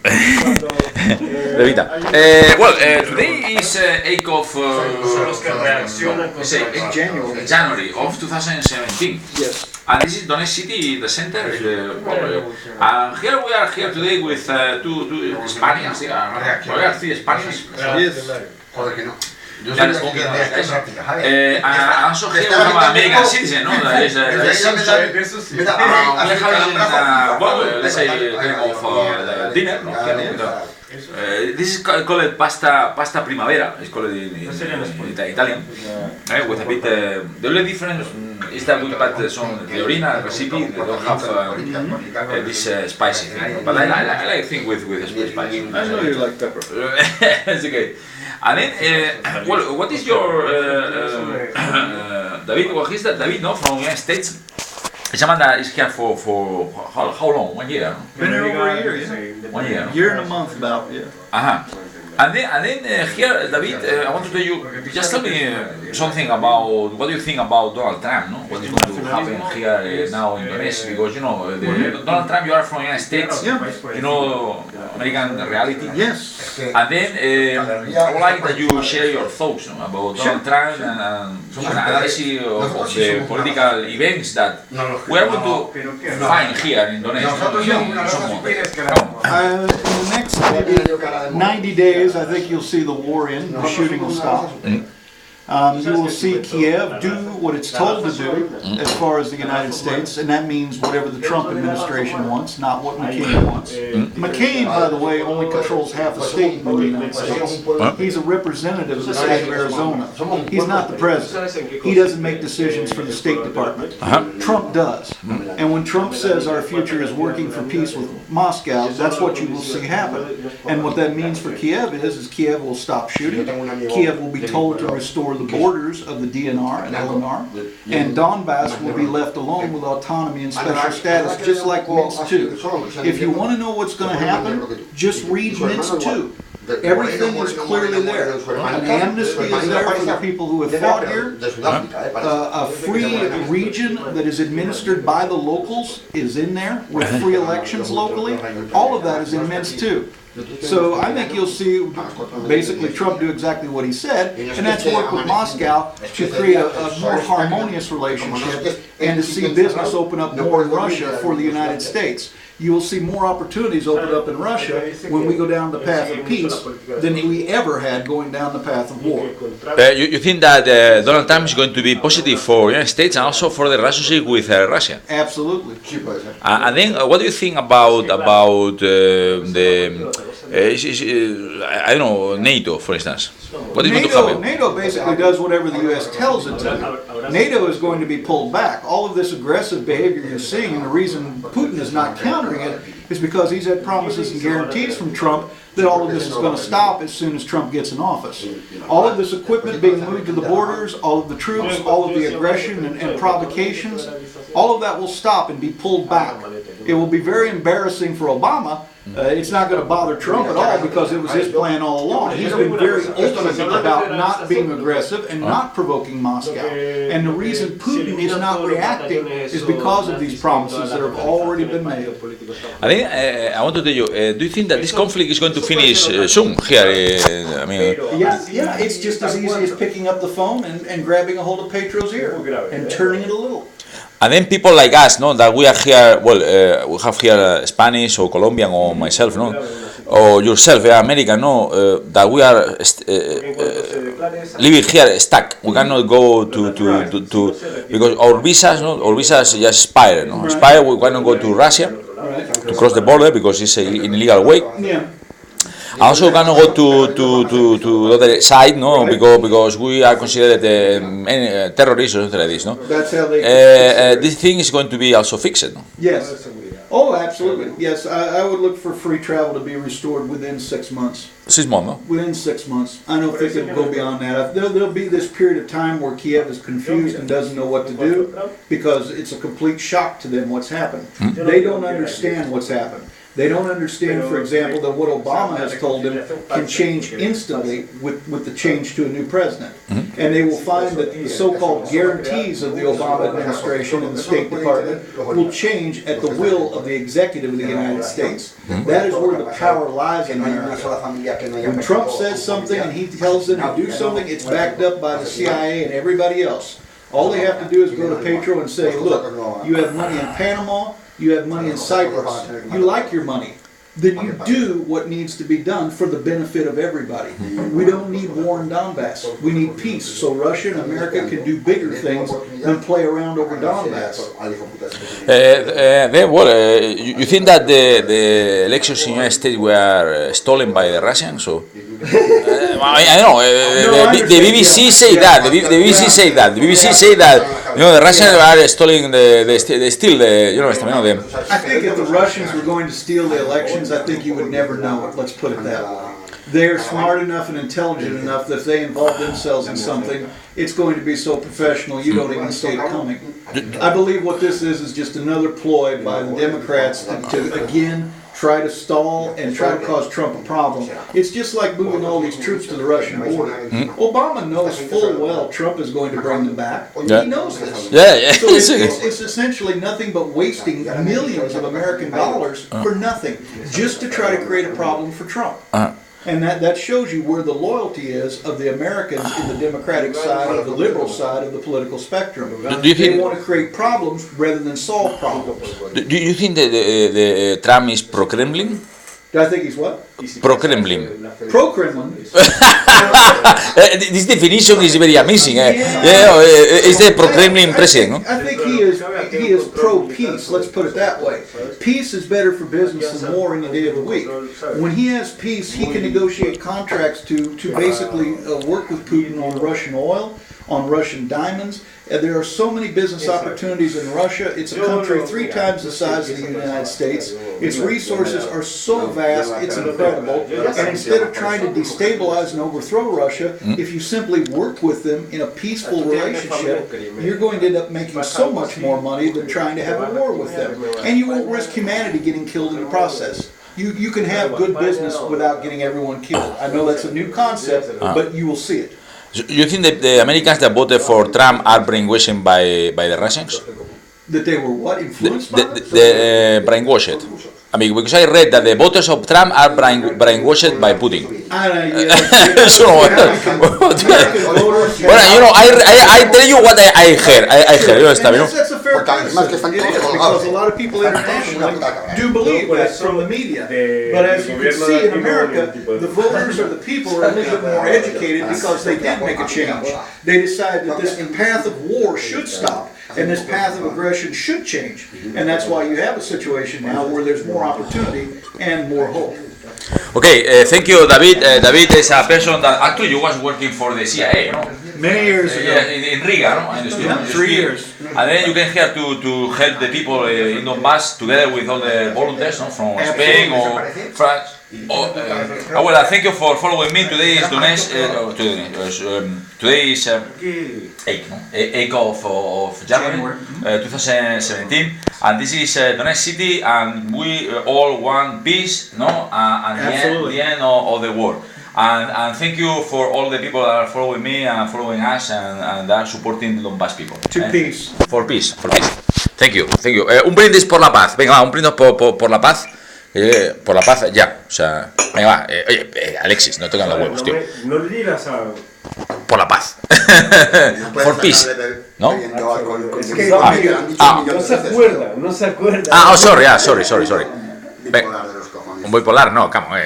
Today is 8th of January of 2017. Yes. And this is Donetsk city, the center. And here we are here today with two Spaniards. We are three Spaniards. Yes. And also here we have an American citizen, no? That is we are having, let's say, kind of dinner, no? This is called pasta primavera. It's called in Italian. With a bit. The only difference is that we put some the original recipe. They don't have this spicy thing. But I like things with spicy. I know you like pepper. It's okay. And then, what is your David? Well, he's that David, no, from the United States. Amanda is here for how long? 1 year? Been here over a year, yeah. 1 year. Year and a month about, yeah. And then here, David, I want to tell you, just tell me something about what do you think about Donald Trump, no? What is going to happen here now in Donetsk? Because you know, Donald Trump, you are from the United States, you know American reality. Yes. And then I would like that you share your thoughts about Donald Trump and analysis of the political events that we are going to find here in Donetsk. In the next maybe 90 days, I think you'll see the war end, the shooting will stop. You will see Kiev do what it's told to do as far as the United States, and that means whatever the Trump administration wants, not what McCain wants. McCain, by the way, only controls half the state in the United States. He's a representative of the state of Arizona. He's not the president. He doesn't make decisions for the State Department. Trump does. And when Trump says our future is working for peace with Moscow, that's what you will see happen. And what that means for Kiev is Kiev will stop shooting. Kiev will be told to restore the borders of the DNR and LNR, and Donbass will be left alone with autonomy and special status, just like Minsk II. If you want to know what's going to happen, just read Minsk II. Everything is clearly there. An amnesty is there for the people who have fought here. A free region that is administered by the locals is in there, with free elections locally. All of that is in Minsk too. So I think you'll see basically Trump do exactly what he said, and that's work with Moscow to create a more harmonious relationship and to see business open up more in Russia for the United States. You will see more opportunities open up in Russia when we go down the path of peace than we ever had going down the path of war. You think that Donald Trump is going to be positive for the United States and also for the relationship with Russia? Absolutely. And then what do you think about I don't know, NATO, for instance? What is going to happen? NATO basically does whatever the U.S. tells it to. NATO is going to be pulled back. All of this aggressive behavior you're seeing, and the reason Putin is not countering it, is because he's had promises and guarantees from Trump that all of this is going to stop as soon as Trump gets in office. All of this equipment being moved to the borders, all of the troops, all of the aggression and provocations, all of that will stop and be pulled back. It will be very embarrassing for Obama. It's not going to bother Trump at all because it was his plan all along. He's been very open about not being aggressive and not provoking Moscow. And the reason Putin is not reacting is because of these promises that have already been made. I think I want to tell you, do you think that this conflict is going to finish soon here? Yeah, it's just as easy as picking up the phone and grabbing a hold of Petro's ear and turning it a little. And then people like us, no, that we are here, we have here Spanish or Colombian or myself, no, or yourself, American, no, that we are living here stuck. We cannot go to because our visas just expire, no, expire. We cannot go to Russia to cross the border because it's an illegal way. Yeah. Also, cannot go to the other side, no, because we are considered terrorists or something like this, no. That's how they. This thing is going to be also fixed, no? Yes. Oh, absolutely. Yes, I would look for free travel to be restored within 6 months. 6 months, no? Within 6 months. I don't think it'll go beyond that. There'll be this period of time where Kiev is confused and doesn't know what to do because it's a complete shock to them what's happened. They don't understand what's happened. They don't understand, for example, that what Obama has told them can change instantly with the change to a new president. And they will find that the so-called guarantees of the Obama administration and the State Department will change at the will of the executive of the United States. That is where the power lies in America. When Trump says something and he tells them to do something, it's backed up by the CIA and everybody else. All they have to do is go to Petro and say, look, you have money in Panama, you have money in Cyprus, you like your money, then you do what needs to be done for the benefit of everybody. We don't need war in Donbass. We need peace so Russia and America can do bigger things than play around over Donbass. You think that the elections in the United States were stolen by the Russians? Or? I know. The BBC say that. The BBC say that. The BBC say that. The Russians are stealing they steal the. I think if the Russians were going to steal the elections, I think you would never know it. Let's put it that way. They're smart enough and intelligent enough that if they involve themselves in something, it's going to be so professional you don't even see it coming. I believe what this is just another ploy by the Democrats to again try to stall and try to cause Trump a problem. It's just like moving all these troops to the Russian border. Obama knows full well Trump is going to bring them back. He knows this. So it's essentially nothing but wasting millions of American dollars for nothing, just to try to create a problem for Trump. And that shows you where the loyalty is of the Americans in the Democratic side, of the liberal side of the political spectrum. They want to create problems rather than solve problems. Do you think that the Trump is pro-Kremlin? Do I think he's what? Pro-Kremlin. Pro-Kremlin? This definition is very amazing. Is the pro-Kremlin president? I think he is pro-peace, let's put it that way. Peace is better for business than war any day of the week. When he has peace, he can negotiate contracts to basically work with Putin on Russian oil, on Russian diamonds. There are so many business opportunities in Russia. It's a country 3 times the size of the United States. Its resources are so vast, it's incredible. And instead of trying to destabilize and overthrow Russia, if you simply work with them in a peaceful relationship, you're going to end up making so much more money than trying to have a war with them. And you won't risk humanity getting killed in the process. You can have good business without getting everyone killed. I know that's a new concept, but you will see it. You think that the Americans that voted for Trump are brainwashed by the Russians? That they were what? Influenced by brainwashed. I mean, because I read that the voters of Trump are brainwashed by Putin. I tell you what I heard. That's a fair criticism. Because a lot of people internationally do believe that from the media. But as you can see in America, the voters or the people are a little bit more educated because they did make a change. They decided that this path of war should stop. And this path of aggression should change. And that's why you have a situation now where there's more opportunity and more hope. Okay, thank you, David. David is a person that actually you was working for the CIA, no? Many years ago. In Riga, no? I understood. Yeah, 3 years. And then you came here to help the people in Donbass together with all the volunteers, no? From Spain or France. Well, thank you for following me. Today is Donetsk. Today is 8th of January 2017, and this is Donetsk city, and we all want peace, no? And the end of the war. And thank you for all the people that are following me and following us and are supporting the Donbass people. To peace. For peace. Thank you. Un brindis por la paz. Venga, un brindis por la paz. Por la paz, ya. O sea, venga, va. Oye, Alexis, no tocan los huevos, tío. No le digas a... Por la paz. For peace. ¿No? Es que no se acuerda. Sorry. Un bipolar, no, come on,